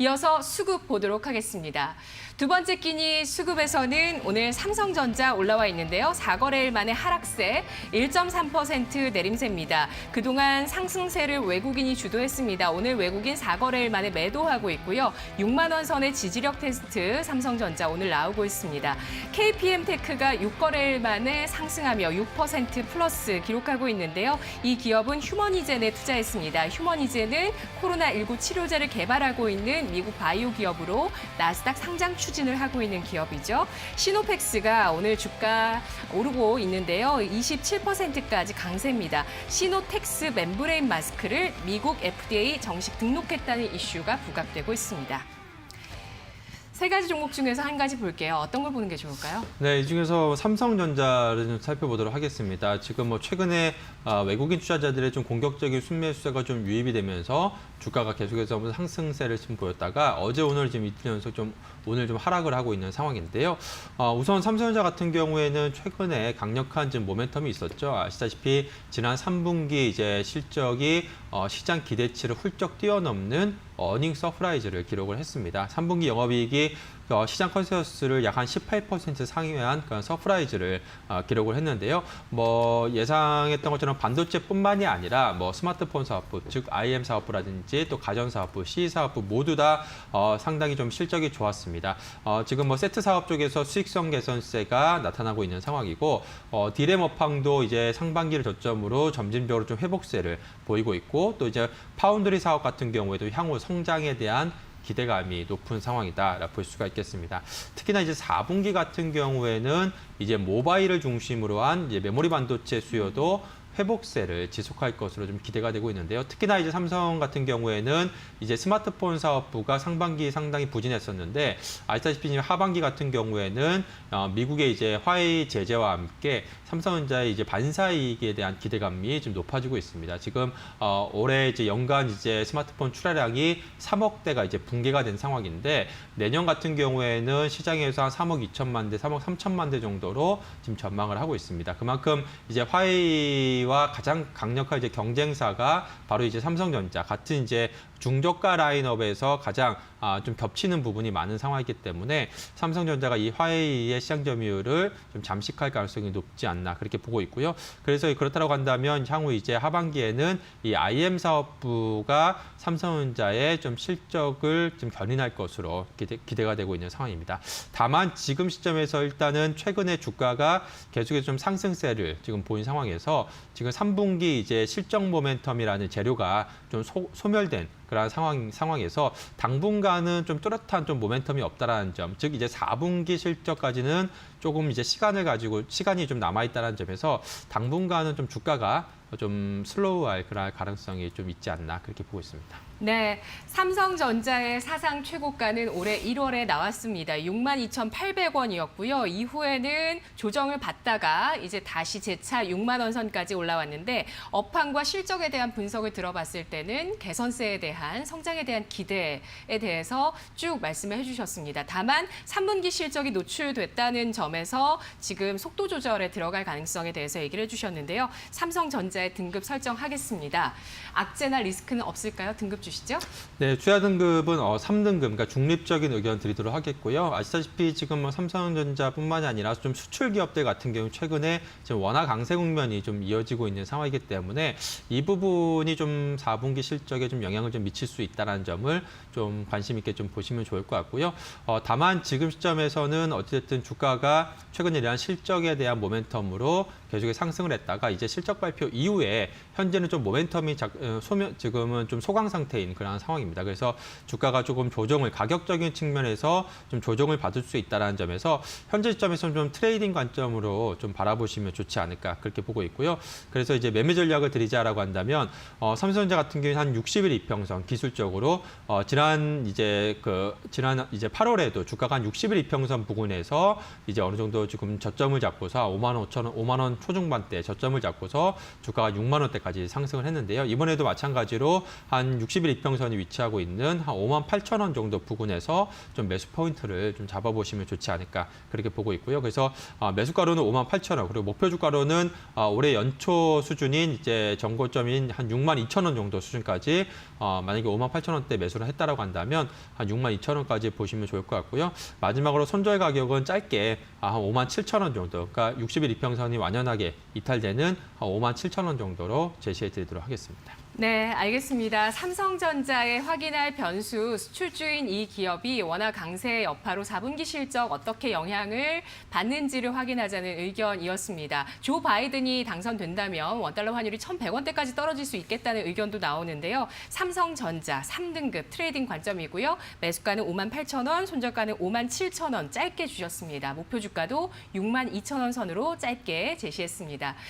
이어서 수급 보도록 하겠습니다. 두 번째 끼니 수급에서는 오늘 삼성전자 올라와 있는데요. 4거래일 만에 하락세 1.3% 내림세입니다. 그동안 상승세를 외국인이 주도했습니다. 오늘 외국인 4거래일 만에 매도하고 있고요. 6만 원 선의 지지력 테스트 삼성전자 오늘 나오고 있습니다. KPM테크가 6거래일 만에 상승하며 6% 플러스 기록하고 있는데요. 이 기업은 휴머니젠에 투자했습니다. 휴머니젠은 코로나19 치료제를 개발하고 있는 미국 바이오 기업으로 나스닥 상장 추진을 하고 있는 기업이죠. 시노펙스가 오늘 주가 오르고 있는데요. 27%까지 강세입니다. 시노텍스 멤브레인 마스크를 미국 FDA 정식 등록했다는 이슈가 부각되고 있습니다. 세 가지 종목 중에서 한 가지 볼게요. 어떤 걸 보는 게 좋을까요? 네, 이 중에서 삼성전자를 좀 살펴보도록 하겠습니다. 지금 최근에 외국인 투자자들의 좀 공격적인 순매수세가 좀 유입이 되면서 주가가 계속해서 상승세를 좀 보였다가 어제 오늘 지금 이틀 연속 오늘 좀 하락을 하고 있는 상황인데요. 우선 삼성전자 같은 경우에는 최근에 강력한 좀 모멘텀이 있었죠. 아시다시피 지난 3분기 이제 실적이 시장 기대치를 훌쩍 뛰어넘는 어닝 서프라이즈를 기록을 했습니다. 3분기 영업이익이 시장 컨센서스를 약 한 18% 상회한 그런 서프라이즈를 기록을 했는데요. 예상했던 것처럼 반도체뿐만이 아니라 스마트폰 사업부, 즉 IM 사업부라든지 또 가전 사업부, CE 사업부 모두 다 상당히 좀 실적이 좋았습니다. 지금 세트 사업 쪽에서 수익성 개선세가 나타나고 있는 상황이고 디램 업황도 이제 상반기를 저점으로 점진적으로 좀 회복세를 보이고 있고 또 이제 파운드리 사업 같은 경우에도 향후 성장에 대한 기대감이 높은 상황이다 볼 수가 있겠습니다. 특히나 이제 4분기 같은 경우에는 이제 모바일을 중심으로 한 이제 메모리 반도체 수요도 회복세를 지속할 것으로 좀 기대가 되고 있는데요. 특히나 이제 삼성 같은 경우에는 이제 스마트폰 사업부가 상반기 상당히 부진했었는데 아시다시피 하반기 같은 경우에는 미국의 이제 화웨이 제재와 함께 삼성전자의 이제 반사이익에 대한 기대감이 좀 높아지고 있습니다. 지금 올해 이제 연간 이제 스마트폰 출하량이 3억 대가 이제 붕괴가 된 상황인데 내년 같은 경우에는 시장에서 한 3억 2천만 대, 3억 3천만 대 정도로 지금 전망을 하고 있습니다. 그만큼 이제 화웨이와 가장 강력한 이제 경쟁사가 바로 이제 삼성전자 같은 이제 중저가 라인업에서 가장 좀 겹치는 부분이 많은 상황이기 때문에 삼성전자가 이 화웨이의 시장 점유율을 좀 잠식할 가능성이 높지 않나 그렇게 보고 있고요. 그래서 그렇다고 한다면 향후 이제 하반기에는 이 IM 사업부가 삼성전자의 좀 실적을 좀 견인할 것으로 기대가 되고 있는 상황입니다. 다만 지금 시점에서 일단은 최근에 주가가 계속해서 좀 상승세를 지금 보인 상황에서 지금 3분기 이제 실적 모멘텀이라는 재료가 좀 소멸된 그런 상황에서 당분간은 좀 뚜렷한 좀 모멘텀이 없다라는 점, 즉 이제 4분기 실적까지는 조금 이제 시간이 좀 남아 있다는 점에서 당분간은 좀 주가가 좀 슬로우할 그런 가능성이 좀 있지 않나 그렇게 보고 있습니다. 네, 삼성전자의 사상 최고가는 올해 1월에 나왔습니다. 62,800원이었고요. 이후에는 조정을 받다가 이제 다시 재차 6만 원 선까지 올라왔는데 업황과 실적에 대한 분석을 들어봤을 때는 개선세에 대한 성장에 대한 기대에 대해서 쭉 말씀을 해주셨습니다. 다만 3분기 실적이 노출됐다는 점에서 지금 속도 조절에 들어갈 가능성에 대해서 얘기를 해주셨는데요. 삼성전자의 등급 설정하겠습니다. 악재나 리스크는 없을까요? 등급 주시죠? 네, 투자 등급은 3등급, 그러니까 중립적인 의견 드리도록 하겠고요. 아시다시피 지금 삼성전자뿐만이 아니라 좀 수출 기업들 같은 경우 최근에 지금 워낙 강세 국면이 좀 이어지고 있는 상황이기 때문에 이 부분이 좀 4분기 실적에 좀 영향을 좀 미칠 수 있다는 점을 좀 관심 있게 좀 보시면 좋을 것 같고요. 다만 지금 시점에서는 어쨌든 주가가 최근에 대한 실적에 대한 모멘텀으로 계속해서 상승을 했다가 이제 실적 발표 이후에 현재는 좀 모멘텀이 지금은 좀 소강 상태인 그런 상황입니다. 그래서 주가가 조금 가격적인 측면에서 좀 조정을 받을 수 있다는 점에서 현재 시점에서는 좀 트레이딩 관점으로 좀 바라보시면 좋지 않을까 그렇게 보고 있고요. 그래서 이제 매매 전략을 드리자라고 한다면 삼성전자 같은 경우는 한 60일 이평선 기술적으로 지난 이제 8월에도 주가가 한 60일 이평선 부근에서 이제 어느 정도 지금 저점을 잡고서 5만 원 초중반대 저점을 잡고서 주가가 6만 원대까지 상승을 했는데요. 이번에도 마찬가지로 한 60일 이평선이 위치하고 있는 한 5만 8천 원 정도 부근에서 좀 매수 포인트를 좀 잡아보시면 좋지 않을까 그렇게 보고 있고요. 그래서 매수가로는 5만 8천 원, 그리고 목표 주가로는 올해 연초 수준인 이제 정고점인 한 6만 2천 원 정도 수준까지 만약에 5만 8천 원대 매수를 했다라고 한다면 한 6만 2천 원까지 보시면 좋을 것 같고요. 마지막으로 손절 가격은 짧게 한 5만 7천 원 정도, 그러니까 60일 이평선이 완연하게 이탈되는 한 5만 7천 원 정도로 제시해 드리도록 하겠습니다. 네, 알겠습니다. 삼성전자의 확인할 변수, 수출주인 이 기업이 워낙 강세의 여파로 4분기 실적 어떻게 영향을 받는지를 확인하자는 의견이었습니다. 조 바이든이 당선된다면 원달러 환율이 1,100원대까지 떨어질 수 있겠다는 의견도 나오는데요. 삼성전자 3등급 트레이딩 관점이고요. 매수가는 5만 8천 원, 손절가는 5만 7천 원 짧게 주셨습니다. 목표 주가도 6만 2천 원 선으로 짧게 제시했습니다.